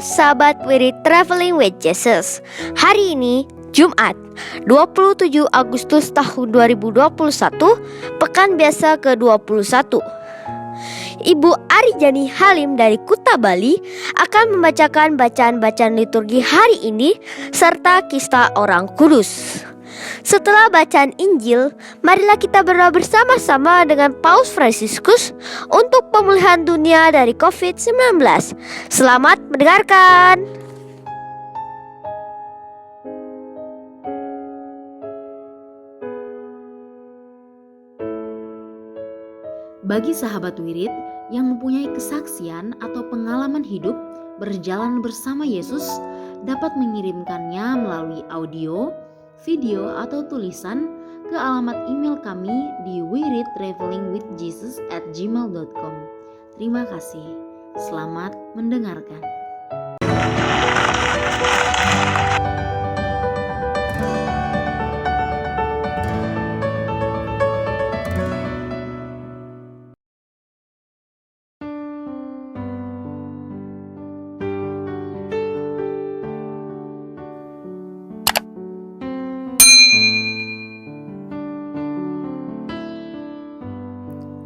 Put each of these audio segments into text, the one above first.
sahabat Wirid Traveling with Jesus. Hari ini Jumat 27 Agustus tahun 2021, pekan biasa ke-21. Ibu Arijani Halim dari Kuta Bali akan membacakan bacaan-bacaan liturgi hari ini serta kisah orang kudus. Setelah bacaan Injil, marilah kita berdoa bersama-sama dengan Paus Fransiskus untuk pemulihan dunia dari COVID-19. Selamat mendengarkan. Bagi sahabat wirid yang mempunyai kesaksian atau pengalaman hidup berjalan bersama Yesus, dapat mengirimkannya melalui audio, video, atau tulisan ke alamat email kami di wiridtravelingwithjesus@gmail.com. Terima kasih. Selamat mendengarkan.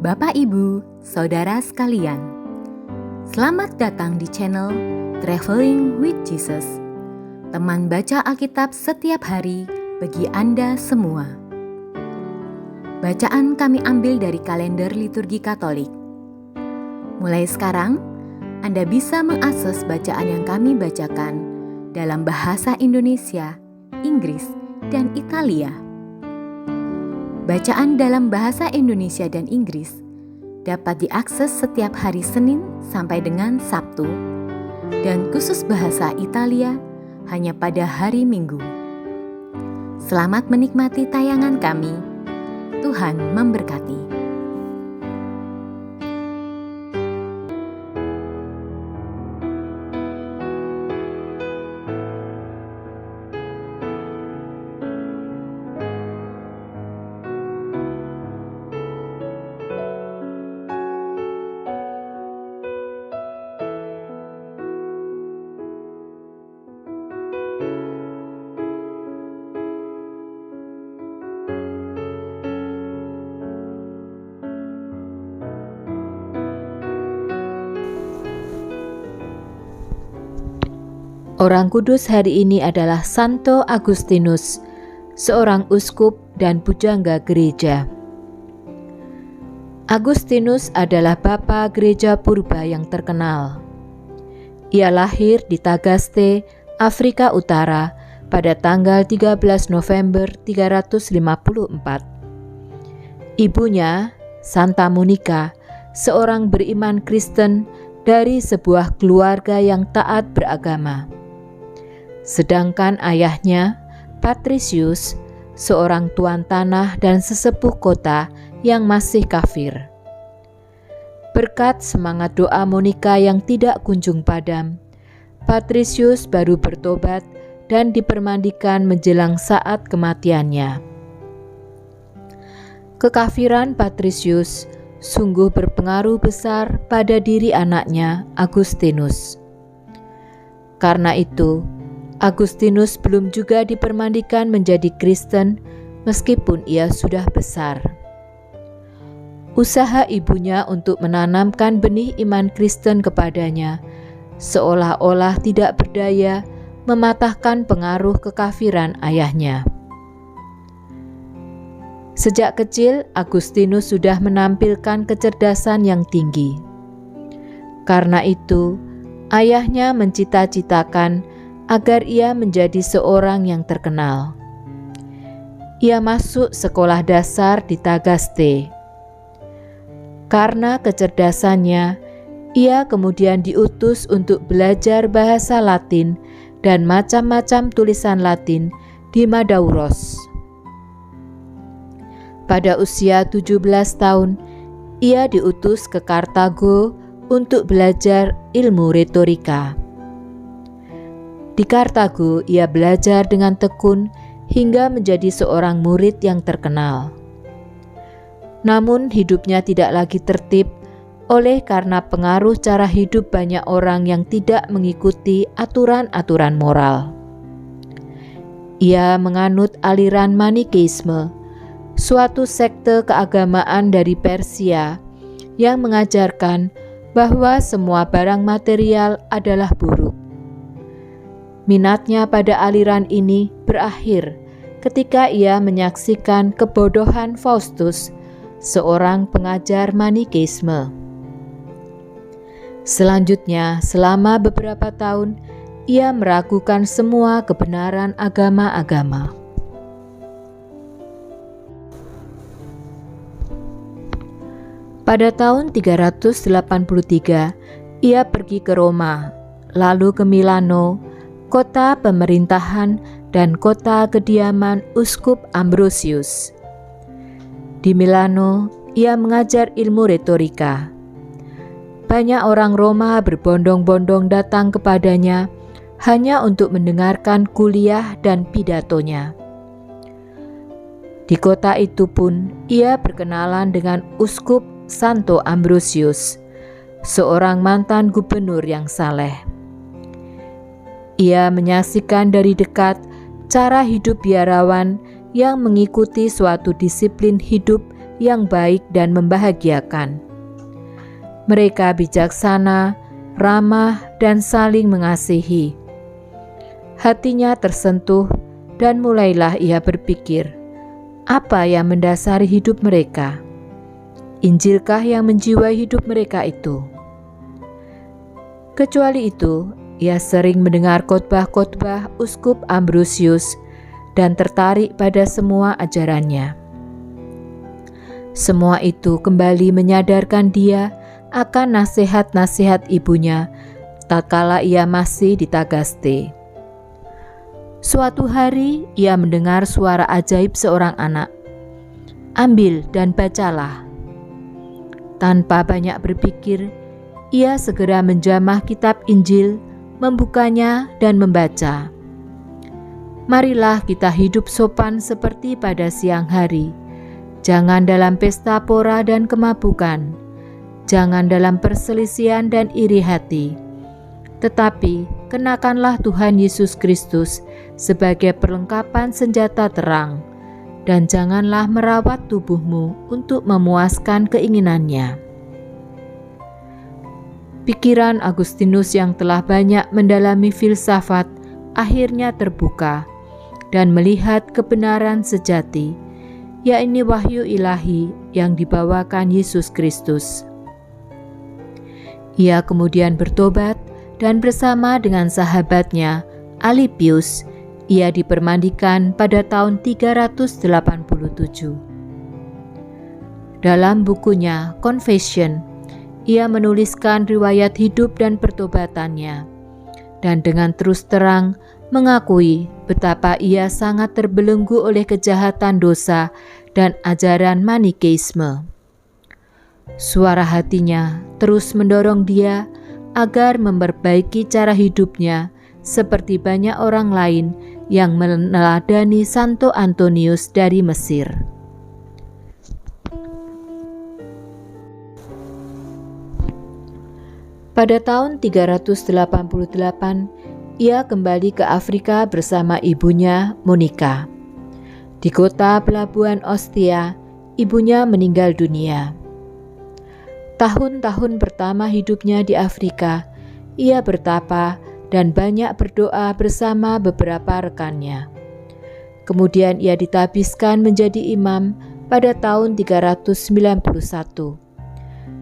Bapak, Ibu, Saudara sekalian, selamat datang di channel Traveling with Jesus, teman baca Alkitab setiap hari bagi Anda semua. Bacaan kami ambil dari kalender liturgi Katolik. Mulai sekarang, Anda bisa mengakses bacaan yang kami bacakan dalam bahasa Indonesia, Inggris, dan Italia. Bacaan dalam bahasa Indonesia dan Inggris dapat diakses setiap hari Senin sampai dengan Sabtu, dan khusus bahasa Italia hanya pada hari Minggu. Selamat menikmati tayangan kami. Tuhan memberkati. Orang kudus hari ini adalah Santo Agustinus, seorang uskup dan pujangga gereja. Agustinus adalah bapa gereja purba yang terkenal. Ia lahir di Tagaste, Afrika Utara pada tanggal 13 November 354. Ibunya, Santa Monica, seorang beriman Kristen dari sebuah keluarga yang taat beragama. Sedangkan ayahnya, Patricius, seorang tuan tanah dan sesepuh kota yang masih kafir. Berkat semangat doa Monica yang tidak kunjung padam, Patricius baru bertobat dan dipermandikan menjelang saat kematiannya. Kekafiran Patricius sungguh berpengaruh besar pada diri anaknya, Agustinus. Karena itu, Agustinus belum juga dipermandikan menjadi Kristen meskipun ia sudah besar. Usaha ibunya untuk menanamkan benih iman Kristen kepadanya seolah-olah tidak berdaya mematahkan pengaruh kekafiran ayahnya. Sejak kecil, Agustinus sudah menampilkan kecerdasan yang tinggi. Karena itu, ayahnya mencita-citakan agar ia menjadi seorang yang terkenal. Ia masuk sekolah dasar di Tagaste. Karena kecerdasannya, ia kemudian diutus untuk belajar bahasa Latin dan macam-macam tulisan Latin di Madauros. Pada usia 17 tahun, ia diutus ke Kartago untuk belajar ilmu retorika. Di Kartago, ia belajar dengan tekun hingga menjadi seorang murid yang terkenal. Namun hidupnya tidak lagi tertib oleh karena pengaruh cara hidup banyak orang yang tidak mengikuti aturan-aturan moral. Ia menganut aliran Manikeisme, suatu sekte keagamaan dari Persia yang mengajarkan bahwa semua barang material adalah buruk. Minatnya pada aliran ini berakhir ketika ia menyaksikan kebodohan Faustus, seorang pengajar Manikeisme. Selanjutnya, selama beberapa tahun, ia meragukan semua kebenaran agama-agama. Pada tahun 383, ia pergi ke Roma, lalu ke Milano, kota pemerintahan dan kota kediaman Uskup Ambrosius. Di Milano, ia mengajar ilmu retorika. Banyak orang Roma berbondong-bondong datang kepadanya hanya untuk mendengarkan kuliah dan pidatonya. Di kota itu pun ia berkenalan dengan Uskup Santo Ambrosius, seorang mantan gubernur yang saleh. Ia menyaksikan dari dekat cara hidup biarawan yang mengikuti suatu disiplin hidup yang baik dan membahagiakan. Mereka bijaksana, ramah, dan saling mengasihi. Hatinya tersentuh dan mulailah ia berpikir, apa yang mendasari hidup mereka? Injilkah yang menjiwai hidup mereka itu? Kecuali itu, ia sering mendengar khotbah-khotbah Uskup Ambrosius dan tertarik pada semua ajarannya. Semua itu kembali menyadarkan dia akan nasihat-nasihat ibunya tatkala ia masih di Tagaste. Suatu hari ia mendengar suara ajaib seorang anak. Ambil dan bacalah. Tanpa banyak berpikir, ia segera menjamah kitab Injil, membukanya dan membaca. Marilah kita hidup sopan seperti pada siang hari. Jangan dalam pesta pora dan kemabukan. Jangan dalam perselisihan dan iri hati. Tetapi kenakanlah Tuhan Yesus Kristus sebagai perlengkapan senjata terang, dan janganlah merawat tubuhmu untuk memuaskan keinginannya. Pikiran Agustinus yang telah banyak mendalami filsafat akhirnya terbuka dan melihat kebenaran sejati, yakni wahyu ilahi yang dibawakan Yesus Kristus. Ia kemudian bertobat dan bersama dengan sahabatnya Alypius, ia dipermandikan pada tahun 387. Dalam bukunya Confession, ia menuliskan riwayat hidup dan pertobatannya, dan dengan terus terang mengakui betapa ia sangat terbelenggu oleh kejahatan dosa dan ajaran Manikeisme. Suara hatinya terus mendorong dia agar memperbaiki cara hidupnya seperti banyak orang lain yang meneladani Santo Antonius dari Mesir. Pada tahun 388, ia kembali ke Afrika bersama ibunya Monica. Di kota pelabuhan Ostia, ibunya meninggal dunia. Tahun-tahun pertama hidupnya di Afrika, ia bertapa dan banyak berdoa bersama beberapa rekannya. Kemudian ia ditabiskan menjadi imam pada tahun 391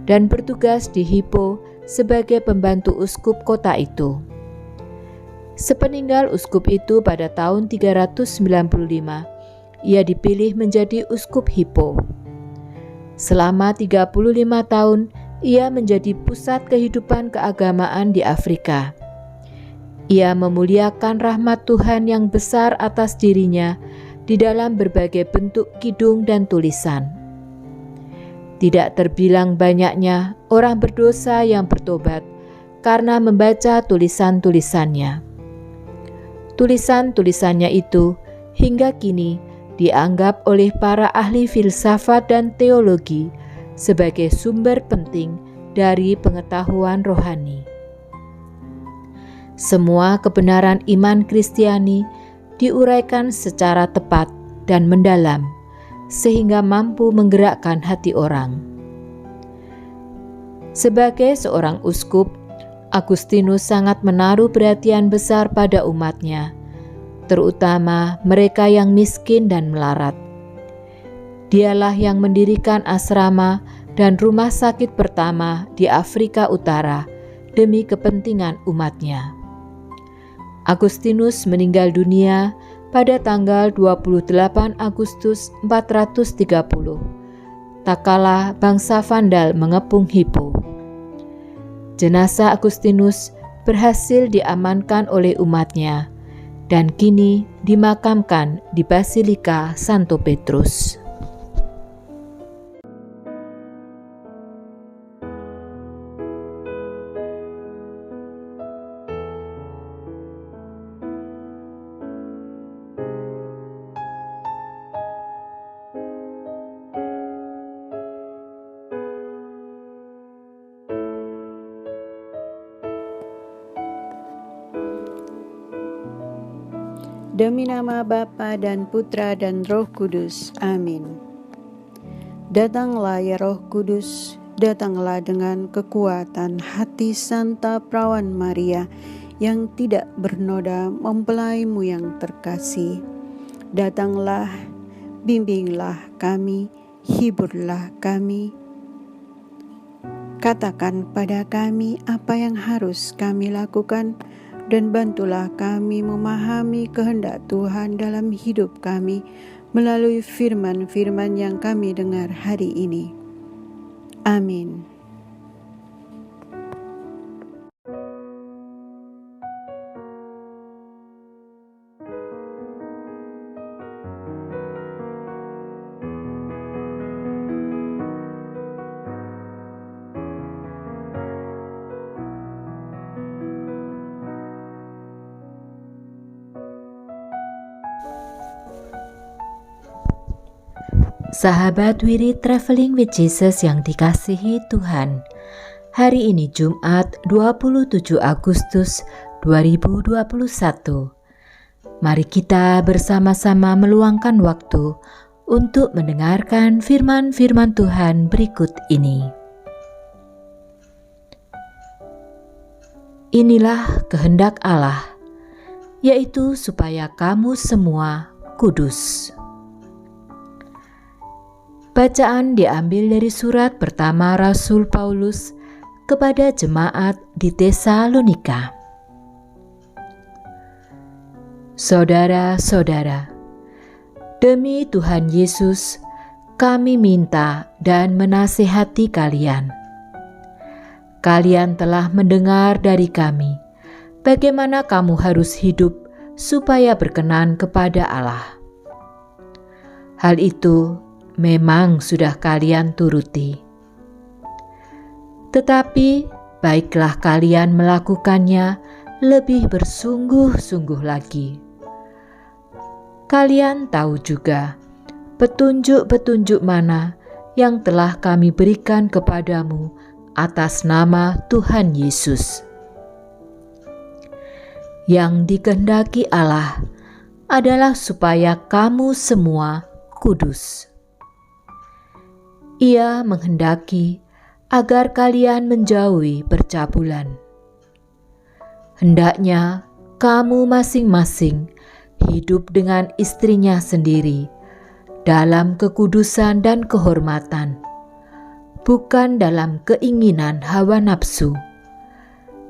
dan bertugas di Hippo sebagai pembantu uskup kota itu. Sepeninggal uskup itu pada tahun 395, ia dipilih menjadi uskup Hippo. Selama 35 tahun, ia menjadi pusat kehidupan keagamaan di Afrika. Ia memuliakan rahmat Tuhan yang besar atas dirinya di dalam berbagai bentuk kidung dan tulisan. Tidak terbilang banyaknya orang berdosa yang bertobat karena membaca tulisan-tulisannya. Tulisan-tulisannya itu hingga kini dianggap oleh para ahli filsafat dan teologi sebagai sumber penting dari pengetahuan rohani. Semua kebenaran iman Kristiani diuraikan secara tepat dan mendalam, sehingga mampu menggerakkan hati orang. Sebagai seorang uskup, Agustinus sangat menaruh perhatian besar pada umatnya, terutama mereka yang miskin dan melarat. Dialah yang mendirikan asrama dan rumah sakit pertama di Afrika Utara demi kepentingan umatnya. Agustinus meninggal dunia pada tanggal 28 Agustus 430, tak kala bangsa Vandal mengepung Hippo. Jenazah Agustinus berhasil diamankan oleh umatnya dan kini dimakamkan di Basilika Santo Petrus. Demi nama Bapa dan Putra dan Roh Kudus. Amin. Datanglah ya Roh Kudus, datanglah dengan kekuatan hati Santa Perawan Maria yang tidak bernoda mempelaimu yang terkasih. Datanglah, bimbinglah kami, hiburlah kami. Katakan pada kami apa yang harus kami lakukan, dan bantulah kami memahami kehendak Tuhan dalam hidup kami melalui firman-firman yang kami dengar hari ini. Amin. Sahabat Wirid Traveling with Jesus yang dikasihi Tuhan, hari ini Jumat 27 Agustus 2021. Mari kita bersama-sama meluangkan waktu untuk mendengarkan firman-firman Tuhan berikut ini. Inilah kehendak Allah, yaitu supaya kamu semua kudus. Bacaan diambil dari surat pertama Rasul Paulus kepada jemaat di Tesalonika. Saudara-saudara, demi Tuhan Yesus, kami minta dan menasihati kalian. Kalian telah mendengar dari kami bagaimana kamu harus hidup supaya berkenan kepada Allah. Hal itu memang sudah kalian turuti. Tetapi baiklah kalian melakukannya lebih bersungguh-sungguh lagi. Kalian tahu juga petunjuk-petunjuk mana yang telah kami berikan kepadamu atas nama Tuhan Yesus. Yang dikehendaki Allah adalah supaya kamu semua kudus. Ia menghendaki agar kalian menjauhi percabulan. Hendaknya kamu masing-masing hidup dengan istrinya sendiri dalam kekudusan dan kehormatan, bukan dalam keinginan hawa nafsu,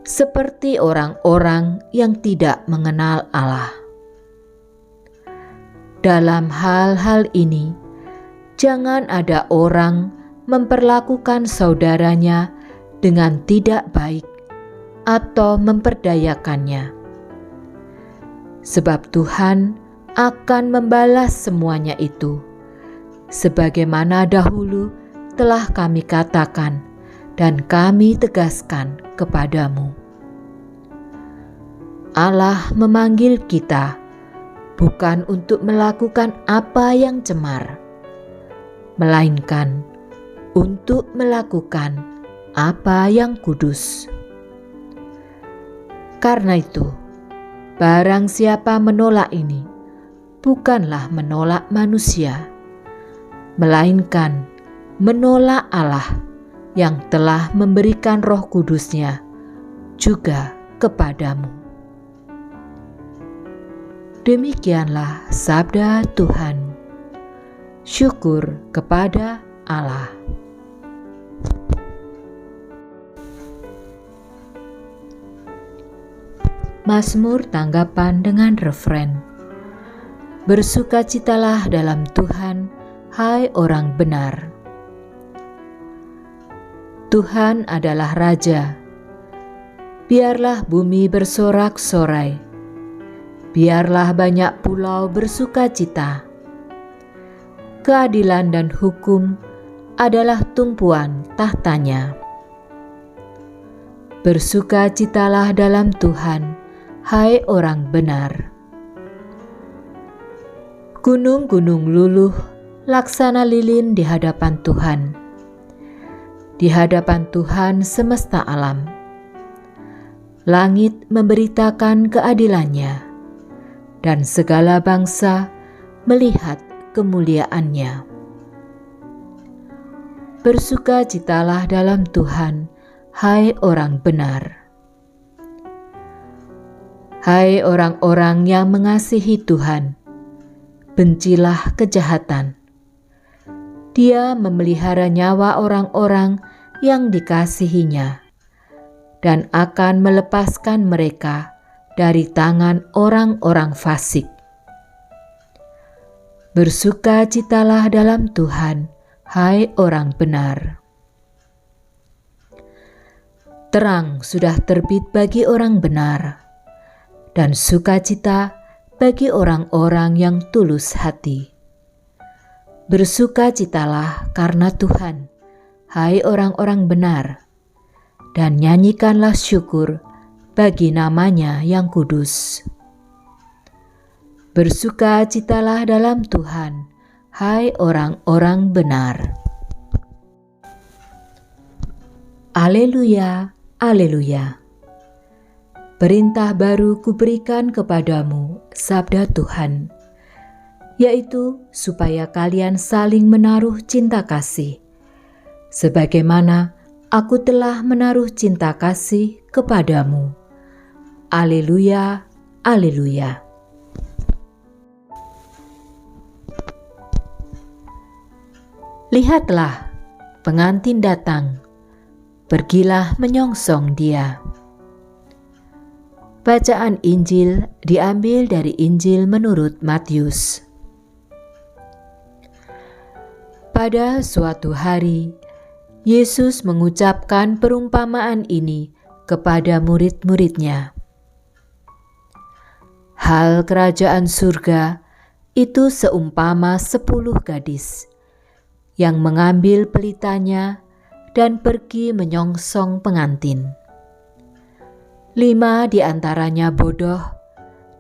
seperti orang-orang yang tidak mengenal Allah. Dalam hal-hal ini, jangan ada orang memperlakukan saudaranya dengan tidak baik atau memperdayakannya. Sebab Tuhan akan membalas semuanya itu, sebagaimana dahulu telah kami katakan dan kami tegaskan kepadamu. Allah memanggil kita bukan untuk melakukan apa yang cemar, melainkan untuk melakukan apa yang kudus. Karena itu, barang siapa menolak ini, bukanlah menolak manusia, melainkan menolak Allah yang telah memberikan Roh Kudus-Nya juga kepadamu. Demikianlah sabda Tuhan. Syukur kepada Allah. Mazmur tanggapan dengan referen. Bersukacitalah dalam Tuhan, hai orang benar. Tuhan adalah Raja. Biarlah bumi bersorak-sorai. Biarlah banyak pulau bersukacita. Keadilan dan hukum adalah tumpuan tahtanya. Bersukacitalah dalam Tuhan, hai orang benar. Gunung-gunung luluh laksana lilin di hadapan Tuhan. Di hadapan Tuhan semesta alam. Langit memberitakan keadilannya, dan segala bangsa melihat kemuliaannya. Bersukacitalah dalam Tuhan, hai orang benar. Hai orang-orang yang mengasihi Tuhan, bencilah kejahatan. Dia memelihara nyawa orang-orang yang dikasihinya dan akan melepaskan mereka dari tangan orang-orang fasik. Bersukacitalah dalam Tuhan, hai orang benar. Terang sudah terbit bagi orang benar, dan sukacita bagi orang-orang yang tulus hati. Bersukacitalah karena Tuhan, hai orang-orang benar, dan nyanyikanlah syukur bagi namanya yang kudus. Bersukacitalah dalam Tuhan, hai orang-orang benar. Aleluya, aleluya. Perintah baru kuberikan kepadamu, sabda Tuhan, yaitu supaya kalian saling menaruh cinta kasih, sebagaimana aku telah menaruh cinta kasih kepadamu. Aleluya, aleluya. Lihatlah, pengantin datang, pergilah menyongsong dia. Bacaan Injil diambil dari Injil menurut Matius. Pada suatu hari, Yesus mengucapkan perumpamaan ini kepada murid-muridnya. Hal kerajaan surga itu seumpama 10 gadis yang mengambil pelitanya dan pergi menyongsong pengantin. 5 di antaranya bodoh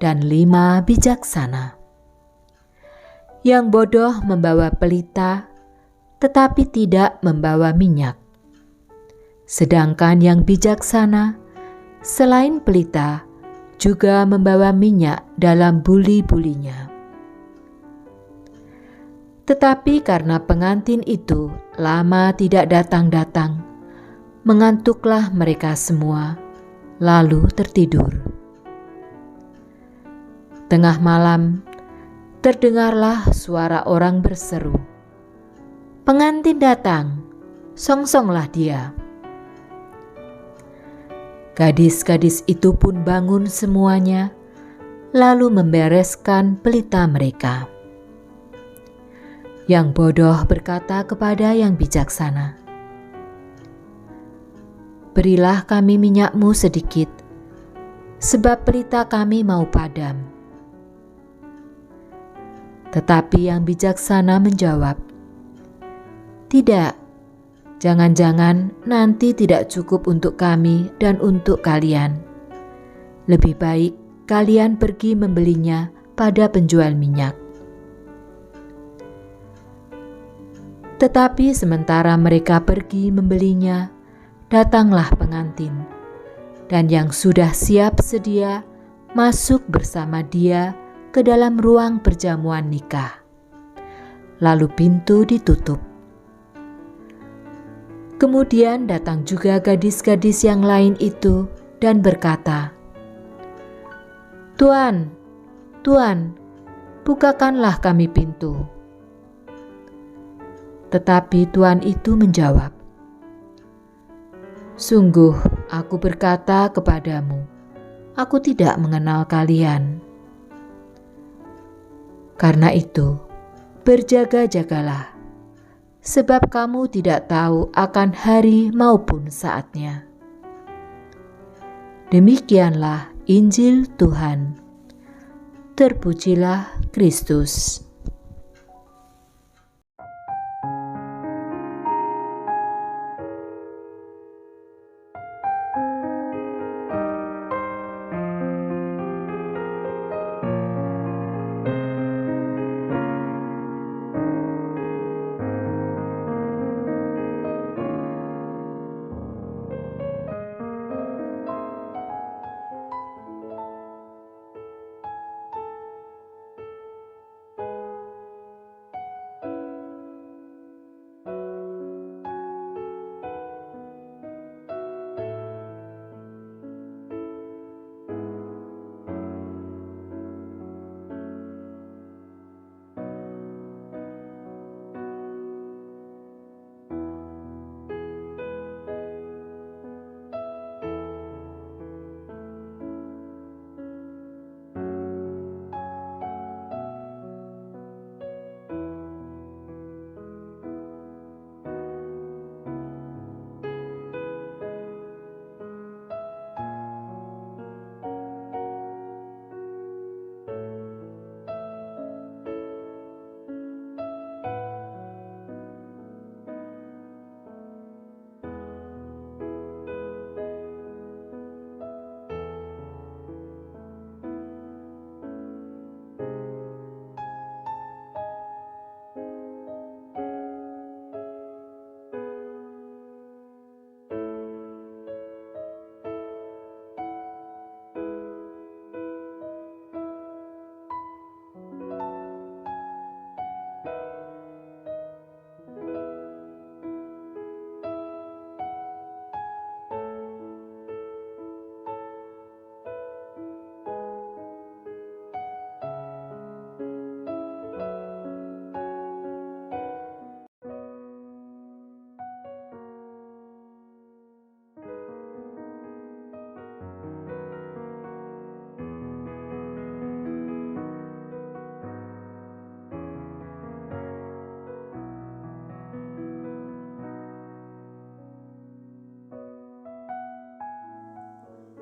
dan 5 bijaksana. Yang bodoh membawa pelita, tetapi tidak membawa minyak. Sedangkan yang bijaksana, selain pelita, juga membawa minyak dalam buli-bulinya. Tetapi karena pengantin itu lama tidak datang-datang, mengantuklah mereka semua, lalu tertidur. Tengah malam, terdengarlah suara orang berseru, "Pengantin datang, songsonglah dia." Gadis-gadis itu pun bangun semuanya, lalu membereskan pelita mereka. Yang bodoh berkata kepada yang bijaksana, "Berilah kami minyakmu sedikit, sebab pelita kami mau padam." Tetapi yang bijaksana menjawab, "Tidak, jangan-jangan nanti tidak cukup untuk kami dan untuk kalian. Lebih baik kalian pergi membelinya pada penjual minyak." Tetapi sementara mereka pergi membelinya, datanglah pengantin, dan yang sudah siap sedia masuk bersama dia ke dalam ruang perjamuan nikah. Lalu pintu ditutup. Kemudian datang juga gadis-gadis yang lain itu dan berkata, "Tuan, Tuan, bukakanlah kami pintu." Tetapi tuan itu menjawab, "Sungguh aku berkata kepadamu, aku tidak mengenal kalian. Karena itu, berjaga-jagalah, sebab kamu tidak tahu akan hari maupun saatnya." Demikianlah Injil Tuhan. Terpujilah Kristus.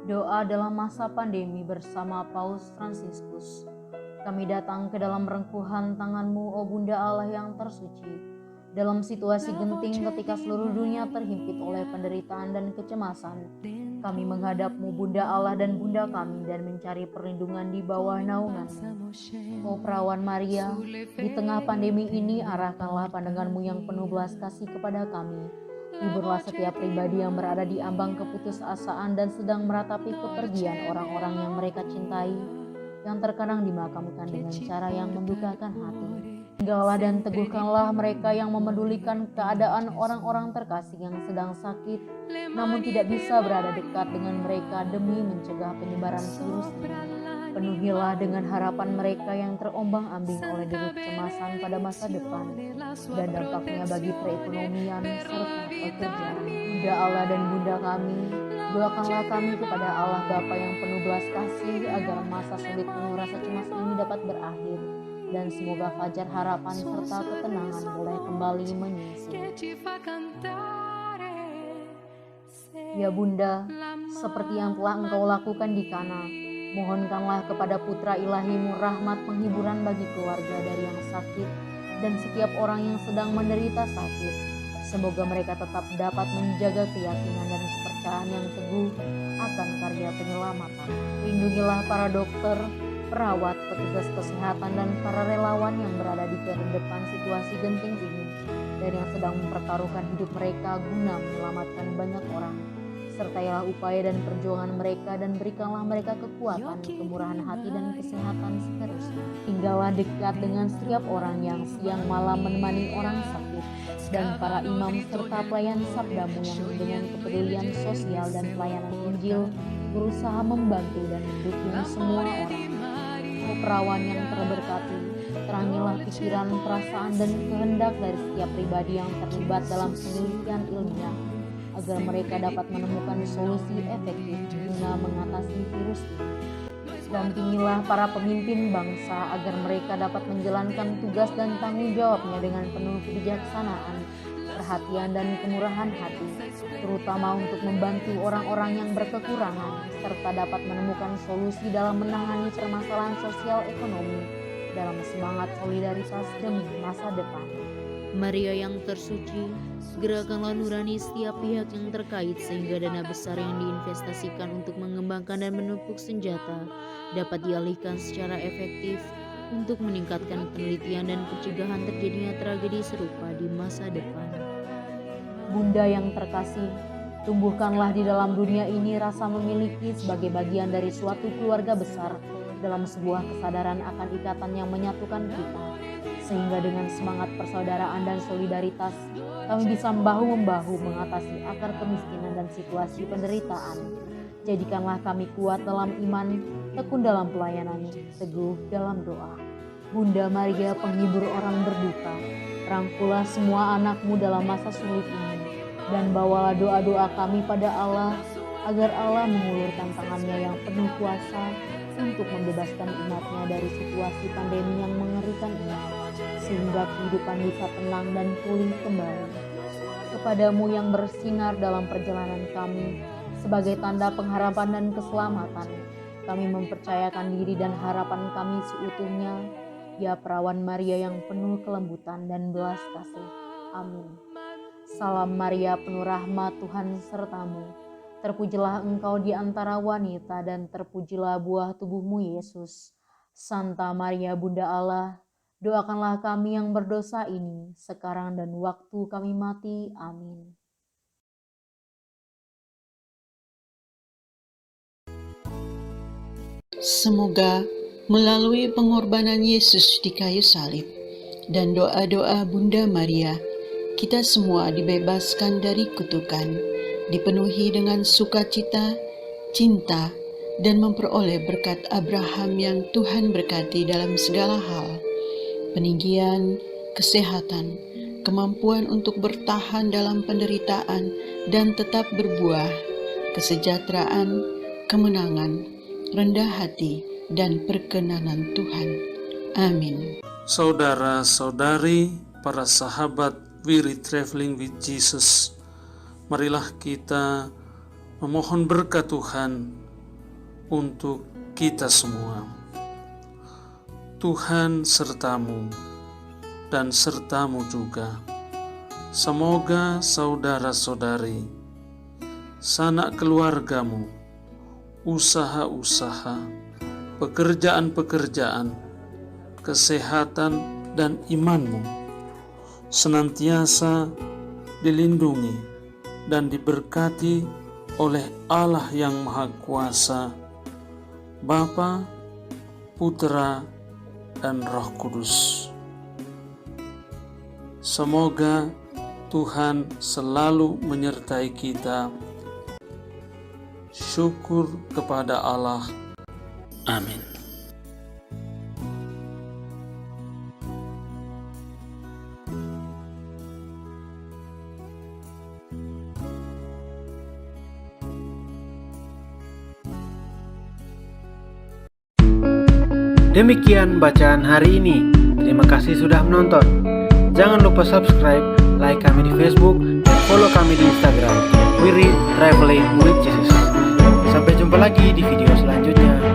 Doa dalam masa pandemi bersama Paus Fransiskus. Kami datang ke dalam rengkuhan tangan-Mu, O Bunda Allah yang tersuci. Dalam situasi genting ketika seluruh dunia terhimpit oleh penderitaan dan kecemasan, kami menghadap-Mu, Bunda Allah dan Bunda kami, dan mencari perlindungan di bawah naungan-Mu. O Perawan Maria, di tengah pandemi ini arahkanlah pandangan-Mu yang penuh belas kasih kepada kami. Hiburlah setiap pribadi yang berada di ambang keputusasaan dan sedang meratapi kepergian orang-orang yang mereka cintai, yang terkadang dimakamkan dengan cara yang mendukakan hati. Tinggallah dan teguhkanlah mereka yang memedulikan keadaan orang-orang terkasih yang sedang sakit, namun tidak bisa berada dekat dengan mereka demi mencegah penyebaran virus ini. Penuhilah dengan harapan mereka yang terombang-ambing oleh deru kecemasan pada masa depan dan dampaknya bagi perekonomian serta pekerjaan. Bunda Allah dan Bunda kami, doakanlah kami kepada Allah Bapa yang penuh belas kasih agar masa sulit penuh rasa cemas ini dapat berakhir dan semoga fajar harapan serta ketenangan boleh kembali menyisi. Ya Bunda, seperti yang telah Engkau lakukan di Kana, mohonkanlah kepada Putra Ilahi-Mu rahmat penghiburan bagi keluarga dari yang sakit dan setiap orang yang sedang menderita sakit. Semoga mereka tetap dapat menjaga keyakinan dan kepercayaan yang teguh akan karya penyelamatan. Lindungilah para dokter, perawat, petugas kesehatan, dan para relawan yang berada di terdepan situasi genting ini. dan yang sedang mempertaruhkan hidup mereka guna menyelamatkan banyak orang. Sertailah upaya dan perjuangan mereka dan berikanlah mereka kekuatan, kemurahan hati dan kesehatan seterusnya. Tinggallah dekat dengan setiap orang yang siang malam menemani orang sakit dan para imam serta pelayan sabdamu yang dengan kepedulian sosial dan pelayanan Injil berusaha membantu dan mendukung semua orang. Oh perawan yang terberkati, terangilah pikiran, perasaan, dan kehendak dari setiap pribadi yang terlibat dalam penelitian ilmiah agar mereka dapat menemukan solusi efektif guna mengatasi virus ini. Dampingilah para pemimpin bangsa agar mereka dapat menjalankan tugas dan tanggung jawabnya dengan penuh kebijaksanaan, perhatian, dan kemurahan hati, terutama untuk membantu orang-orang yang berkekurangan, serta dapat menemukan solusi dalam menangani permasalahan sosial ekonomi dalam semangat solidaritas demi masa depan. Maria yang tersuci, gerakanlah nurani setiap pihak yang terkait sehingga dana besar yang diinvestasikan untuk mengembangkan dan menumpuk senjata dapat dialihkan secara efektif untuk meningkatkan penelitian dan pencegahan terjadinya tragedi serupa di masa depan. Bunda yang terkasih, tumbuhkanlah di dalam dunia ini rasa memiliki sebagai bagian dari suatu keluarga besar dalam sebuah kesadaran akan ikatan yang menyatukan kita, sehingga dengan semangat persaudaraan dan solidaritas kami bisa bahu-membahu mengatasi akar kemiskinan dan situasi penderitaan. Jadikanlah kami kuat dalam iman, tekun dalam pelayanan, teguh dalam doa. Bunda Maria, penghibur orang berduka, rangkulah semua anakmu dalam masa sulit ini, dan bawalah doa-doa kami pada Allah, agar Allah mengulurkan tangannya yang penuh kuasa untuk membebaskan umatnya dari situasi pandemi yang mengerikan ini, sehingga kehidupan bisa tenang dan pulih kembali. Kepadamu yang bersinar dalam perjalanan kami, sebagai tanda pengharapan dan keselamatan, kami mempercayakan diri dan harapan kami seutuhnya, ya perawan Maria yang penuh kelembutan dan belas kasih. Amin. Salam Maria, penuh rahmat, Tuhan sertamu. Terpujilah engkau di antara wanita dan terpujilah buah tubuhmu Yesus. Santa Maria Bunda Allah, doakanlah kami yang berdosa ini, sekarang dan waktu kami mati. Amin. Semoga melalui pengorbanan Yesus di kayu salib dan doa-doa Bunda Maria, kita semua dibebaskan dari kutukan, dipenuhi dengan sukacita, cinta, dan memperoleh berkat Abraham yang Tuhan berkati dalam segala hal, peninggian, kesehatan, kemampuan untuk bertahan dalam penderitaan dan tetap berbuah, kesejahteraan, kemenangan, rendah hati, dan perkenanan Tuhan. Amin. Saudara-saudari, para sahabat Wirid Traveling with Jesus, marilah kita memohon berkat Tuhan untuk kita semua. Tuhan sertamu dan sertamu juga. Semoga saudara-saudari, sanak keluargamu, usaha-usaha, pekerjaan-pekerjaan, kesehatan, dan imanmu senantiasa dilindungi dan diberkati oleh Allah yang Maha Kuasa, Bapa, Putra, dan Roh Kudus. Semoga Tuhan selalu menyertai kita. Syukur kepada Allah. Amin. Demikian bacaan hari ini. Terima kasih sudah menonton. Jangan lupa subscribe, like kami di Facebook, dan follow kami di Instagram. Wirid Traveling with Jesus. Sampai jumpa lagi di video selanjutnya.